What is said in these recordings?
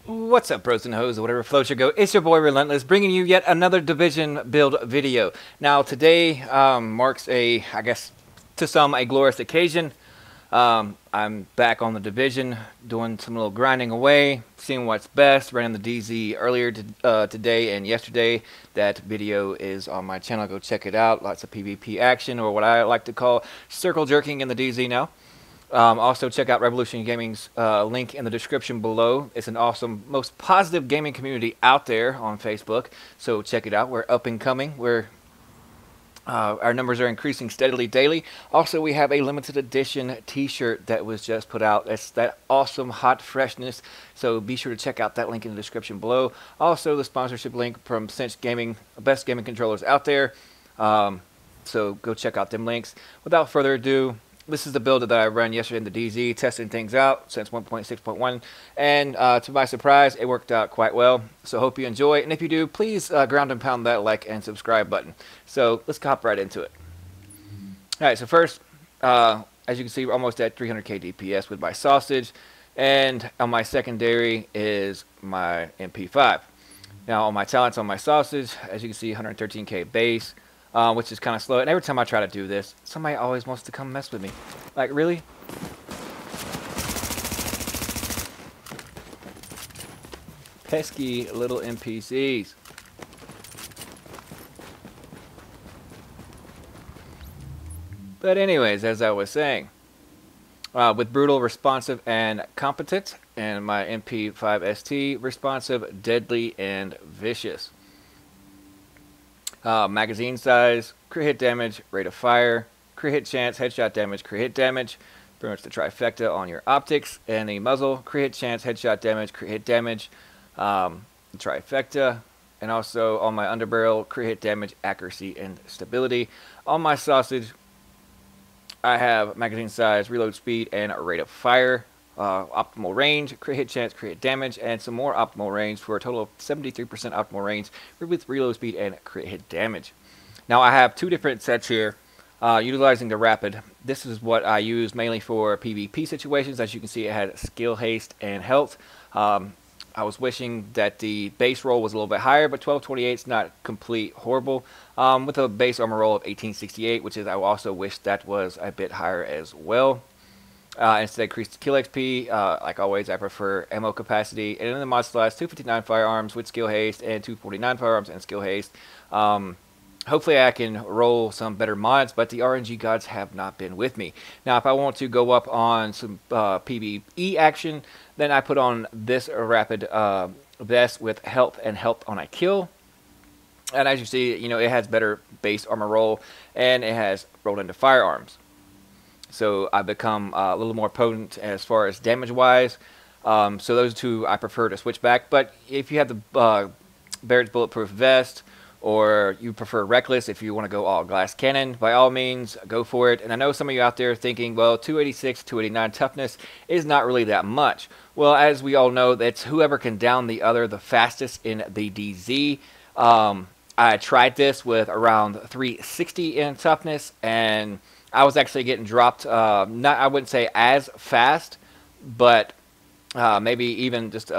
What's up, bros and hoes, or whatever floats your goat? It's your boy Relentless, bringing you yet another Division build video. Now, today marks I guess, to some, a glorious occasion. I'm back on the Division, doing some little grinding away, seeing what's best. Ran the DZ earlier today and yesterday. That video is on my channel. Go check it out. Lots of PvP action, or what I like to call circle jerking in the DZ now. Also, check out Revolution Gaming's link in the description below. It's an awesome, most positive gaming community out there on Facebook. So check it out. We're up and coming. Our numbers are increasing steadily daily. Also, we have a limited edition T-shirt that was just put out. It's that awesome hot freshness. So be sure to check out that link in the description below. Also, the sponsorship link from Cinch Gaming, best gaming controllers out there. So go check out them links. Without further ado, this is the build that I ran yesterday in the DZ, testing things out since 1.6.1, and to my surprise, it worked out quite well. So hope you enjoy, and if you do, please ground and pound that like and subscribe button. So let's hop right into it. All right, so first, as you can see, we're almost at 300k DPS with my sausage, and on my secondary is my MP5. Now on my talents on my sausage, as you can see, 113k base. Which is kind of slow. And every time I try to do this, somebody always wants to come mess with me. Like, really? Pesky little NPCs. But anyways, as I was saying, with brutal, responsive, and competent, and my MP5ST, responsive, deadly, and vicious. Magazine size, crit hit damage, rate of fire, crit hit chance, headshot damage, crit hit damage. Pretty much the trifecta on your optics. And the muzzle, crit hit chance, headshot damage, crit hit damage. Trifecta. And also on my underbarrel, crit hit damage, accuracy, and stability. On my sausage, I have magazine size, reload speed, and rate of fire. Optimal range, crit hit chance, crit hit damage, and some more optimal range for a total of 73% optimal range with reload speed and crit hit damage. Now I have two different sets here, utilizing the rapid. This is what I use mainly for PvP situations. As you can see, it had skill, haste, and health. I was wishing that the base roll was a little bit higher, but 1228 is not complete horrible. With a base armor roll of 1868, which is, I also wish that was a bit higher as well. Instead, increased kill XP. Like always, I prefer ammo capacity. And in the mod slash, 259 firearms with skill haste and 249 firearms and skill haste. Hopefully, I can roll some better mods, but the RNG gods have not been with me. Now, if I want to go up on some PvE action, then I put on this rapid vest with health and health on a kill. And as you see, you know, it has better base armor roll, and it has rolled into firearms. So I become a little more potent as far as damage-wise. So those two I prefer to switch back. But if you have the Barrett's Bulletproof Vest, or you prefer Reckless, if you want to go all glass cannon, by all means, go for it. And I know some of you out there thinking, well, 286, 289 toughness is not really that much. Well, as we all know, that's whoever can down the other the fastest in the DZ. I tried this with around 360 in toughness, and I was actually getting dropped, I wouldn't say as fast, but maybe even just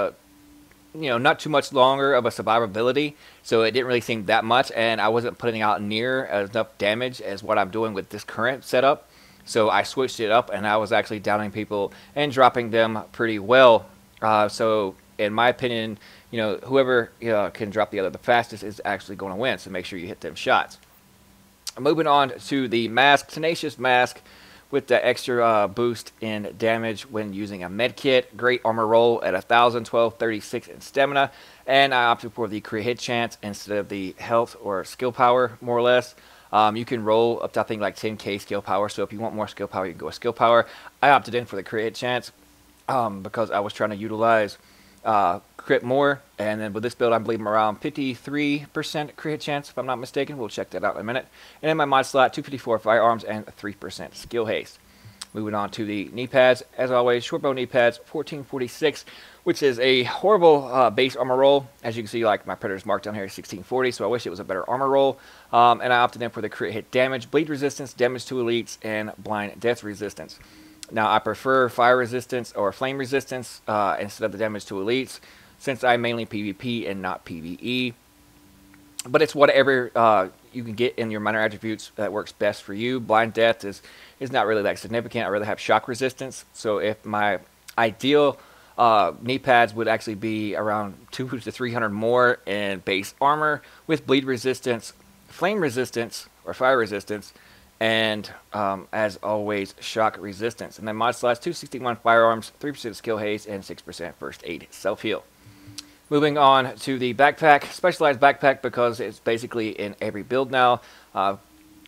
not too much longer of a survivability. So it didn't really seem that much, and I wasn't putting out near enough damage as what I'm doing with this current setup. So I switched it up, and I was actually downing people and dropping them pretty well. So in my opinion, whoever can drop the other the fastest is actually going to win. So make sure you hit them shots. Moving on to the mask, Tenacious Mask with the extra boost in damage when using a med kit. Great armor roll at 1,000, 12, 36 in stamina. And I opted for the crit hit chance instead of the health or skill power, more or less. You can roll up to, I think, like 10k skill power. So if you want more skill power, you can go with skill power. I opted in for the crit hit chance because I was trying to utilize crit more, and then with this build I believe I'm around 53% crit chance if I'm not mistaken. We'll check that out in a minute. And in my mod slot, 254 firearms and 3% skill haste. Moving on to the knee pads, as always, short bow knee pads, 1446, which is a horrible base armor roll. As you can see, like my Predator's mark down here is 1640, so I wish it was a better armor roll. And I opted in for the crit hit damage, bleed resistance, damage to elites, and blind death resistance. Now, I prefer fire resistance or flame resistance instead of the damage to elites. since I mainly PvP and not PvE. But it's whatever you can get in your minor attributes that works best for you. Blind Death is not really that significant. I'd rather have shock resistance. So if my ideal knee pads would actually be around 200 to 300 more in base armor with bleed resistance, flame resistance, or fire resistance, and as always, shock resistance. And then mod slash 261 firearms, 3% skill haste, and 6% first aid self-heal. Moving on to the backpack, specialized backpack because it's basically in every build now.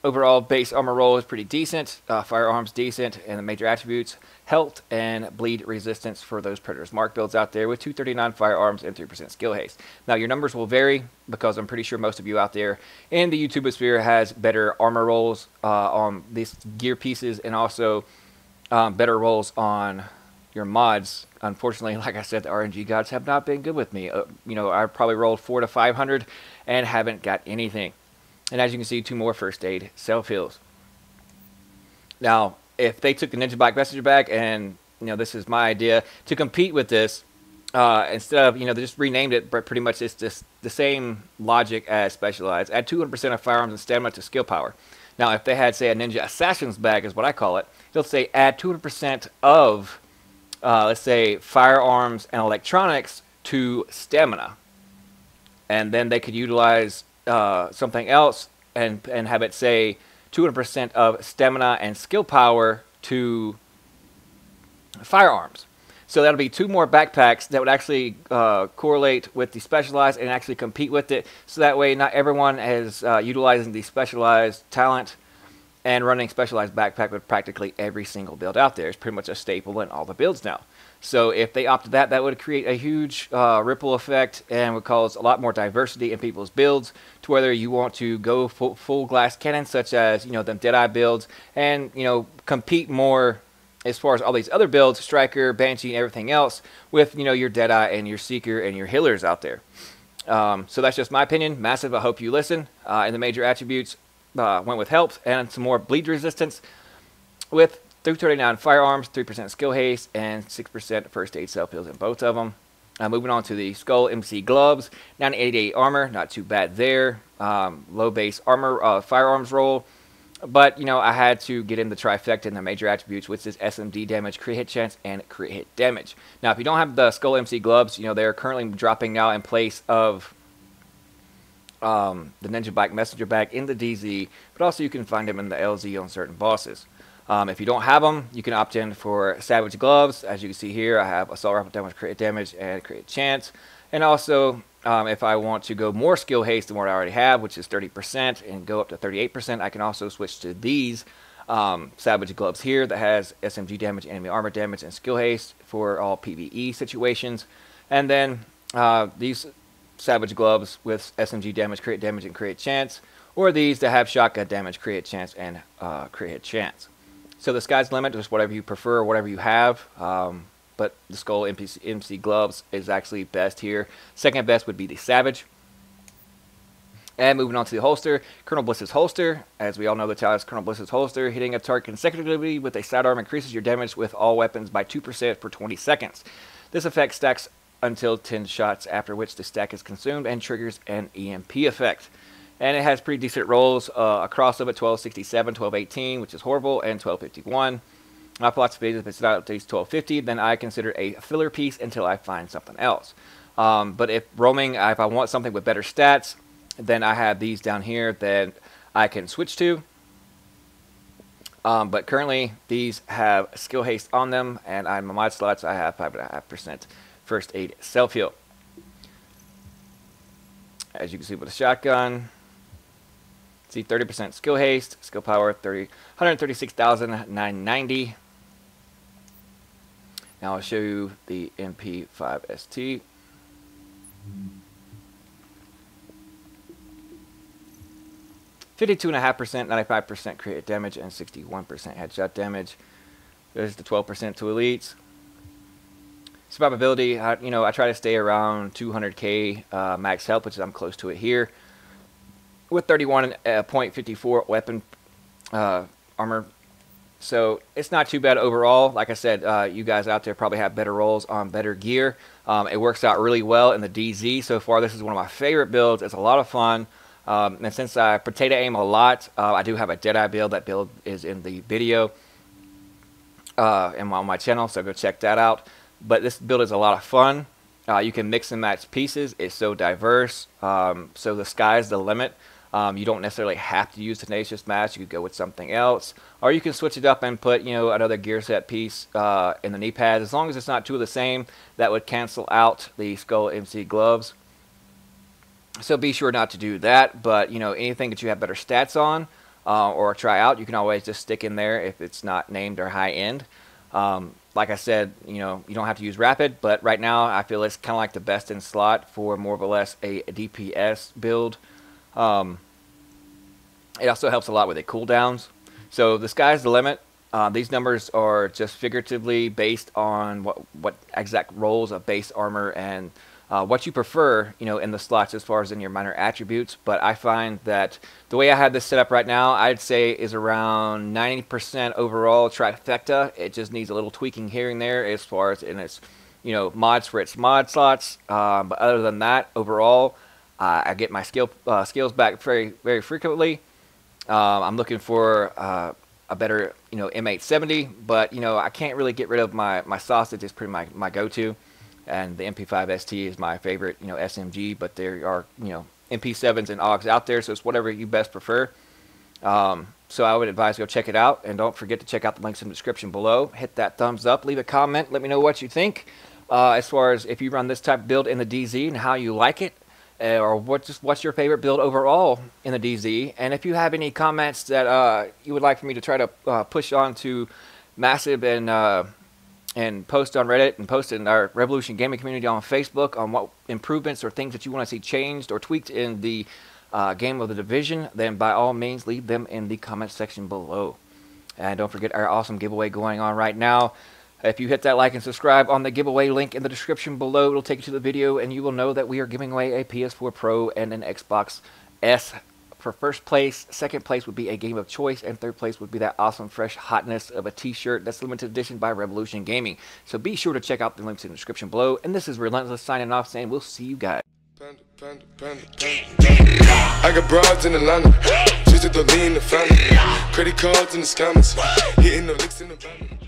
Overall base armor roll is pretty decent, firearms decent, and the major attributes, health and bleed resistance for those Predator's Mark builds out there with 239 firearms and 3% skill haste. Now your numbers will vary because I'm pretty sure most of you out there in the YouTubosphere has better armor rolls on these gear pieces and also better rolls on your mods. Unfortunately, like I said, the RNG gods have not been good with me. I probably rolled 400 to 500 and haven't got anything. And as you can see, 2 more first aid self-heals. Now, if they took the Ninja Black Messenger bag, and this is my idea, to compete with this, instead of, they just renamed it, but pretty much it's just the same logic as Specialized. Add 200% of firearms and stamina to skill power. Now, if they had, say, a Ninja Assassin's bag is what I call it, they'll say add 200% of let's say firearms and electronics to stamina, and then they could utilize something else and have it say 200% of stamina and skill power to firearms. So that'll be 2 more backpacks that would actually correlate with the specialized and actually compete with it. So that way not everyone is utilizing the specialized talent and running specialized backpack with practically every single build out there. It's pretty much a staple in all the builds now. So if they opted that would create a huge ripple effect and would cause a lot more diversity in people's builds to whether you want to go full glass cannon, such as, them Deadeye builds, and, compete more as far as all these other builds, Striker, Banshee, and everything else, with, your Deadeye and your Seeker and your Healers out there. So that's just my opinion. Massive, I hope you listen. And the major attributes, went with health and some more bleed resistance with 339 firearms, 3% skill haste, and 6% first aid self-heals in both of them. Moving on to the Skull MC gloves, 988 armor, not too bad there. Low base armor, firearms roll, but I had to get in the trifecta in the major attributes, which is SMD damage, crit hit chance, and crit hit damage. Now, if you don't have the Skull MC gloves, they're currently dropping now in place of the Ninja Black Messenger bag in the DZ, but also you can find them in the LZ on certain bosses. If you don't have them, you can opt in for Savage Gloves. As you can see here, I have Assault Rifle damage, crit damage, and crit chance. And also, if I want to go more skill haste than what I already have, which is 30%, and go up to 38%, I can also switch to these Savage Gloves here that has SMG damage, enemy armor damage, and skill haste for all PvE situations. And then these Savage Gloves with SMG damage, and crit chance, or these that have shotgun damage, crit chance, and crit hit chance. So the sky's the limit, just whatever you prefer, whatever you have. But the Skull MC gloves is actually best here. Second best would be the Savage. And moving on to the holster, Colonel Bliss's holster. As we all know, the talent is Colonel Bliss's holster. Hitting a target consecutively with a sidearm increases your damage with all weapons by 2% for 20 seconds. This effect stacks until 10 shots, after which the stack is consumed and triggers an EMP effect. And it has pretty decent rolls across of it, 1267, 1218, which is horrible, and 1251. My philosophy is if it's not at least 1250, then I consider a filler piece until I find something else. But if roaming, if I want something with better stats, then I have these down here that I can switch to. But currently, these have skill haste on them, and on my mod slots, I have 5.5% first aid self-heal. As you can see with the shotgun, see 30% skill haste, skill power 136,990. Now I'll show you the MP5ST. (52.5%), 95% crit damage, and 61% headshot damage. There's the 12% to elites. Survivability, I try to stay around 200k max health, which is I'm close to it here. With 31.54 weapon armor So it's not too bad overall. Like I said, you guys out there probably have better rolls on better gear. It works out really well in the DZ so far. This is one of my favorite builds. It's a lot of fun. And since I potato aim a lot, I do have a Deadeye build. That build is in the video and on my channel, so go check that out. But this build is a lot of fun. You can mix and match pieces. It's so diverse. So the sky's the limit. You don't necessarily have to use Tenacious Match. You could go with something else, or you can switch it up and put, you know, another gear set piece in the knee pads. As long as it's not two of the same, that would cancel out the Skull MC gloves. So be sure not to do that. But you know, anything that you have better stats on or try out, you can always just stick in there if it's not named or high end. Like I said, you know, you don't have to use rapid, but right now I feel it's kind of like the best in slot for more or less a DPS build. It also helps a lot with the cooldowns. So the sky's the limit. These numbers are just figuratively based on what exact rolls of base armor and what you prefer, you know, in the slots as far as in your minor attributes. But I find that the way I have this set up right now, I'd say is around 90% overall trifecta. It just needs a little tweaking here and there as far as in its, you know, mods for its mod slots. But other than that, overall, I get my skills back very frequently. I'm looking for a better, you know, M870, but you know, I can't really get rid of my sausage. It's pretty my go-to, and the MP5 ST is my favorite, you know, SMG. But there are, you know, MP7s and AUGs out there, so it's whatever you best prefer. So I would advise go check it out, and don't forget to check out the links in the description below. Hit that thumbs up, leave a comment, let me know what you think as far as if you run this type of build in the DZ and how you like it. Or what's your favorite build overall in the DZ, and if you have any comments that you would like for me to try to push on to Massive and post on Reddit and post in our Revolution Gaming community on Facebook on what improvements or things that you want to see changed or tweaked in the game of the Division, then by all means leave them in the comment section below. And don't forget our awesome giveaway going on right now. If you hit that like and subscribe on the giveaway link in the description below, it'll take you to the video, and you will know that we are giving away a PS4 Pro and an Xbox S for first place. Second place would be a game of choice, and third place would be that awesome fresh hotness of a t-shirt that's limited edition by Revolution Gaming. So be sure to check out the links in the description below. And this is Relentless signing off, saying we'll see you guys. I got broads in Atlanta, just to lean the family. Credit cards in the scammers, hitting the licks in the van.